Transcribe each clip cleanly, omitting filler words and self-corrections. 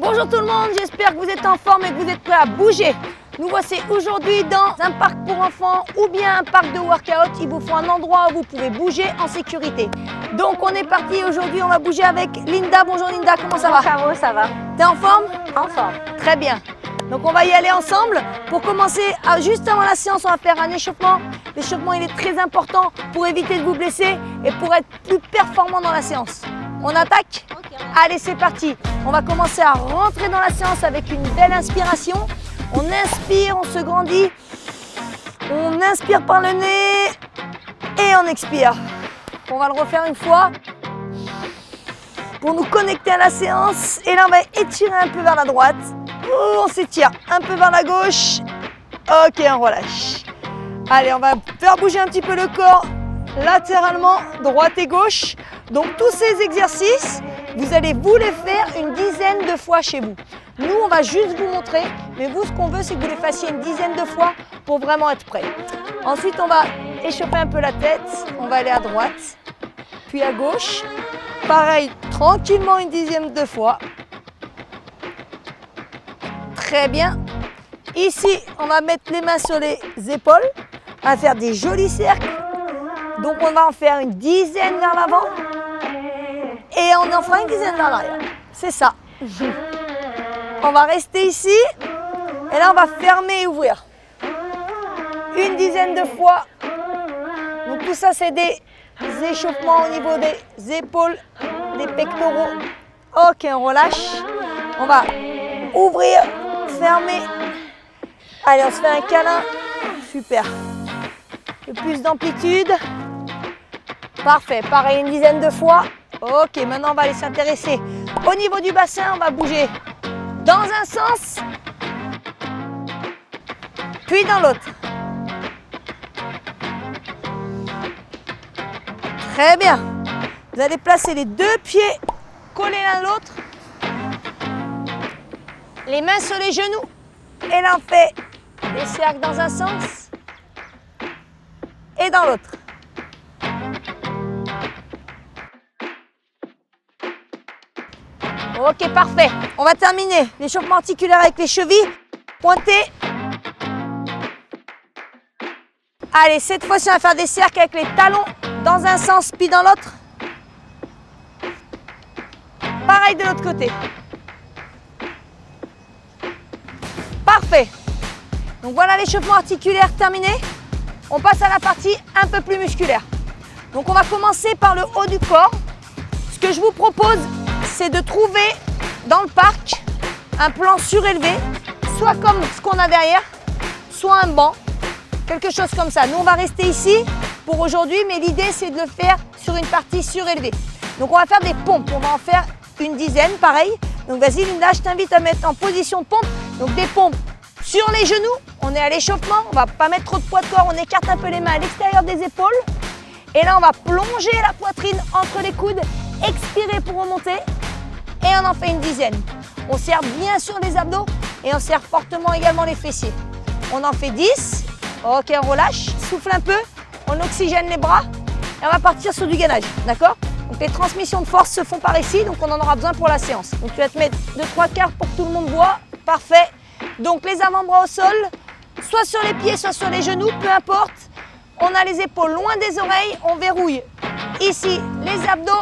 Bonjour tout le monde, j'espère que vous êtes en forme et que vous êtes prêts à bouger. Nous voici aujourd'hui dans un parc pour enfants ou bien un parc de workout. Il vous faut un endroit où vous pouvez bouger en sécurité. Donc on est parti aujourd'hui, on va bouger avec Linda. Bonjour Linda, comment ça va? Caro, ça va. T'es en forme? En forme. Très bien. Donc on va y aller ensemble. Pour commencer, juste avant la séance, on va faire un échauffement. L'échauffement il est très important pour éviter de vous blesser et pour être plus performant dans la séance. On attaque? Okay. Allez, c'est parti. On va commencer à rentrer dans la séance avec une belle inspiration. On inspire, on se grandit. On inspire par le nez et on expire. On va le refaire une fois pour nous connecter à la séance. Et là, on va étirer un peu vers la droite. On s'étire un peu vers la gauche. Ok, on relâche. Allez, on va faire bouger un petit peu le corps latéralement, droite et gauche. Donc tous ces exercices, vous allez vous les faire une dizaine de fois chez vous. Nous, on va juste vous montrer, mais vous, ce qu'on veut, c'est que vous les fassiez une dizaine de fois pour vraiment être prêt. Ensuite, on va échauffer un peu la tête. On va aller à droite, puis à gauche. Pareil, tranquillement une dizaine de fois. Très bien. Ici, on va mettre les mains sur les épaules. On va faire des jolis cercles. Donc, on va en faire une dizaine vers l'avant. Et on en fera une dizaine vers l'arrière. C'est ça. On va rester ici. Et là, on va fermer et ouvrir. Une dizaine de fois. Donc, tout ça, c'est des échauffements au niveau des épaules, des pectoraux. Ok, on relâche. On va ouvrir, fermer. Allez, on se fait un câlin. Super. Le plus d'amplitude. Parfait. Pareil, une dizaine de fois. Ok, maintenant on va aller s'intéresser au niveau du bassin. On va bouger dans un sens, puis dans l'autre. Très bien. Vous allez placer les deux pieds collés l'un à l'autre. Les mains sur les genoux. Et là, on fait des cercles dans un sens et dans l'autre. Ok, parfait. On va terminer l'échauffement articulaire avec les chevilles pointées. Allez, cette fois-ci, on va faire des cercles avec les talons dans un sens puis dans l'autre. Pareil de l'autre côté. Parfait. Donc voilà l'échauffement articulaire terminé. On passe à la partie un peu plus musculaire. Donc on va commencer par le haut du corps. Ce que je vous propose, c'est de trouver dans le parc un plan surélevé, soit comme ce qu'on a derrière, soit un banc, quelque chose comme ça. Nous, on va rester ici pour aujourd'hui, mais l'idée, c'est de le faire sur une partie surélevée. Donc, on va faire des pompes. On va en faire une dizaine, pareil. Donc, vas-y, Linda, je t'invite à mettre en position de pompe. Donc, des pompes sur les genoux. On est à l'échauffement. On ne va pas mettre trop de poids de corps. On écarte un peu les mains à l'extérieur des épaules. Et là, on va plonger la poitrine entre les coudes, expirer pour remonter. Et on en fait une dizaine. On serre bien sûr les abdos et on serre fortement également les fessiers. On en fait 10. Ok, on relâche, souffle un peu, on oxygène les bras et on va partir sur du gainage, d'accord? Donc les transmissions de force se font par ici, donc on en aura besoin pour la séance. Donc tu vas te mettre 2-3 quarts pour que tout le monde voit. Parfait. Donc les avant-bras au sol, soit sur les pieds, soit sur les genoux, peu importe. On a les épaules loin des oreilles, on verrouille ici les abdos.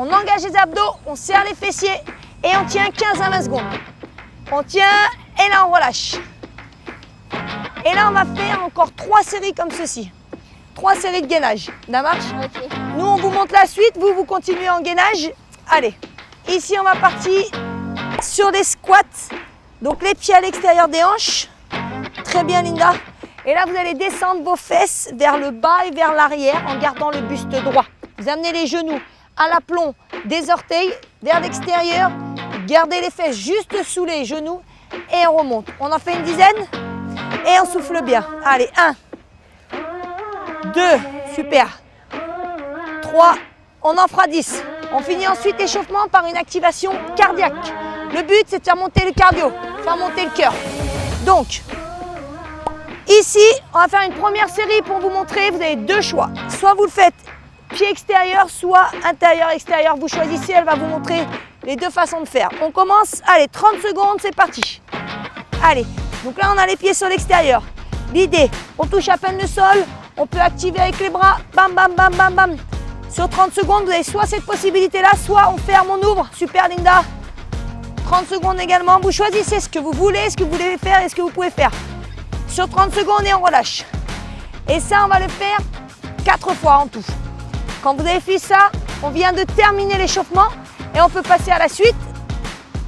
On engage les abdos, on serre les fessiers et on tient 15 à 20 secondes. On tient et là on relâche. Et là on va faire encore 3 séries comme ceci. 3 séries de gainage. Ça marche? Ok. Nous on vous montre la suite, vous continuez en gainage. Allez, ici on va partir sur des squats. Donc les pieds à l'extérieur des hanches. Très bien Linda. Et là vous allez descendre vos fesses vers le bas et vers l'arrière en gardant le buste droit. Vous amenez les genoux à l'aplomb des orteils vers l'extérieur. Gardez les fesses juste sous les genoux et on remonte. On en fait une dizaine et on souffle bien. Allez, 1, 2, super. 3, on en fera 10. On finit ensuite l'échauffement par une activation cardiaque. Le but, c'est de faire monter le cardio, faire monter le cœur. Donc, ici, on va faire une première série pour vous montrer. Vous avez deux choix. Soit vous le faites pied extérieur, soit intérieur-extérieur. Vous choisissez, elle va vous montrer les deux façons de faire. On commence, allez, 30 secondes, c'est parti. Allez, donc là on a les pieds sur l'extérieur. L'idée, on touche à peine le sol, on peut activer avec les bras, bam, bam, bam, bam, bam. Sur 30 secondes, vous avez soit cette possibilité-là, soit on ferme, on ouvre. Super Linda. 30 secondes également, vous choisissez ce que vous voulez, ce que vous voulez faire et ce que vous pouvez faire. Sur 30 secondes et on relâche. Et ça, on va le faire 4 fois en tout. Quand vous avez fait ça, on vient de terminer l'échauffement et on peut passer à la suite,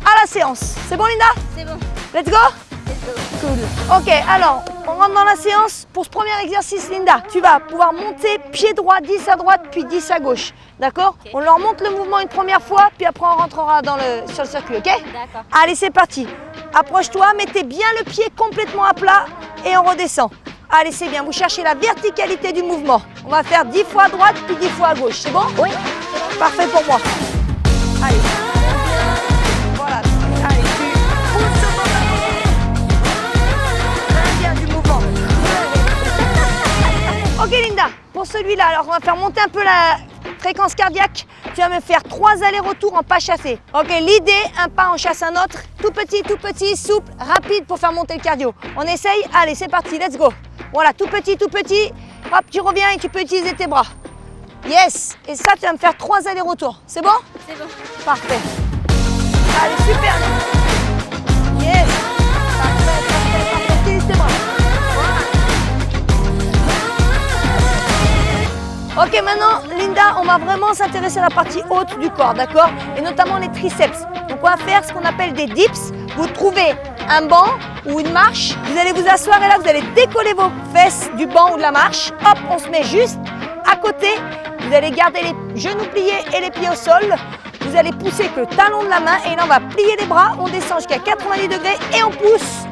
à la séance. C'est bon Linda? C'est bon. Let's go? Cool. Ok, alors, on rentre dans la séance. Pour ce premier exercice, Linda, tu vas pouvoir monter pied droit, 10 à droite, puis 10 à gauche. D'accord? Okay. On leur monte le mouvement une première fois, puis après on rentrera sur le circuit, ok? D'accord. Allez, c'est parti. Approche-toi, mettez bien le pied complètement à plat et on redescend. Allez, c'est bien, vous cherchez la verticalité du mouvement. On va faire 10 fois à droite, puis 10 fois à gauche. C'est bon? Oui. Parfait pour moi. Allez. Voilà. Allez, tu pousses au moment. Très bien du mouvement. Ok Linda, pour celui-là, alors on va faire monter un peu la fréquence cardiaque. Tu vas me faire 3 allers-retours en pas chassé. Ok, l'idée, un pas en chasse un autre. Tout petit, souple, rapide pour faire monter le cardio. On essaye? Allez, c'est parti, let's go. Voilà, tout petit. Hop, tu reviens et tu peux utiliser tes bras. Yes. Et ça, tu vas me faire 3 allers-retours. C'est bon? C'est bon. Parfait. Allez, super. Yes. Parfait. Utilise tes bras. Voilà. Ok, maintenant, Linda, on va vraiment s'intéresser à la partie haute du corps, d'accord? Et notamment les triceps. Donc, on va faire ce qu'on appelle des dips. Vous trouvez un banc ou une marche, vous allez vous asseoir et là, vous allez décoller vos fesses du banc ou de la marche. Hop, on se met juste à côté. Vous allez garder les genoux pliés et les pieds au sol. Vous allez pousser avec le talon de la main et là, on va plier les bras. On descend jusqu'à 90 degrés et on pousse.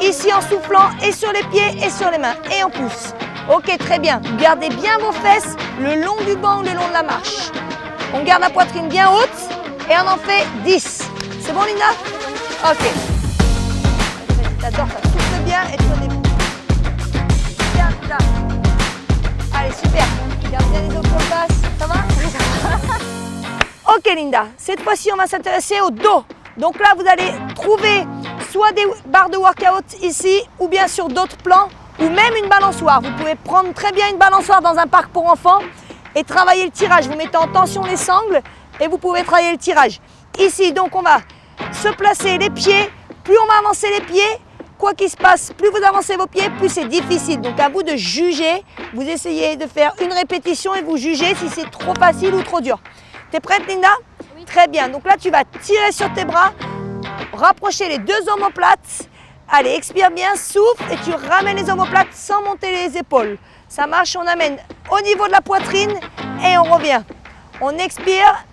Ici, en soufflant et sur les pieds et sur les mains. Et on pousse. Ok, très bien. Gardez bien vos fesses le long du banc ou le long de la marche. On garde la poitrine bien haute et on en fait 10. C'est bon, Linda? Ok. T'adores, ça souffle bien et tu redémarres. Bien, Linda. Allez, super. Garde bien les autres place. Ça va? Ok, Linda. Cette fois-ci, on va s'intéresser au dos. Donc là, vous allez trouver soit des barres de workout ici ou bien sur d'autres plans ou même une balançoire. Vous pouvez prendre très bien une balançoire dans un parc pour enfants et travailler le tirage. Vous mettez en tension les sangles et vous pouvez travailler le tirage. Ici, donc, on va se placer les pieds. Plus on va avancer les pieds, quoi qu'il se passe, plus vous avancez vos pieds, plus c'est difficile. Donc à vous de juger, vous essayez de faire une répétition et vous jugez si c'est trop facile ou trop dur. T'es prête Linda? Oui. Très bien, donc là tu vas tirer sur tes bras, rapprocher les deux omoplates. Allez, expire bien, souffle et tu ramènes les omoplates sans monter les épaules. Ça marche, on amène au niveau de la poitrine et on revient. On expire.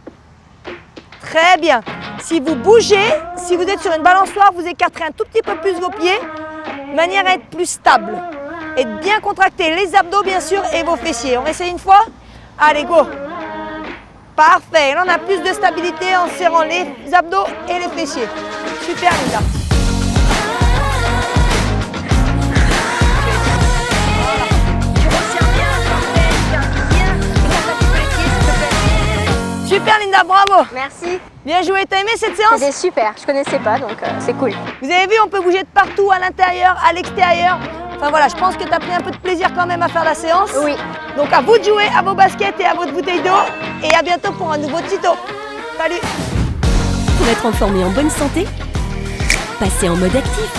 Très bien. Si vous bougez, si vous êtes sur une balançoire, vous écarterez un tout petit peu plus vos pieds, de manière à être plus stable. Et de bien contracter les abdos, bien sûr, et vos fessiers. On essaie une fois? Allez, go. Parfait. Là, on a plus de stabilité en serrant les abdos et les fessiers. Super, Linda. Voilà. Tu retiens bien, parfait. Bien. Écarte un petit peu les pieds, s'il te plaît. Super, Linda. Bravo. Merci. Bien joué. T'as aimé cette séance? C'était super. Je connaissais pas, donc c'est cool. Vous avez vu, on peut bouger de partout, à l'intérieur, à l'extérieur. Enfin voilà, je pense que tu as pris un peu de plaisir quand même à faire la séance. Oui. Donc à vous de jouer à vos baskets et à votre bouteille d'eau. Et à bientôt pour un nouveau tuto. Salut! Pour être en forme et en bonne santé, passez en mode actif.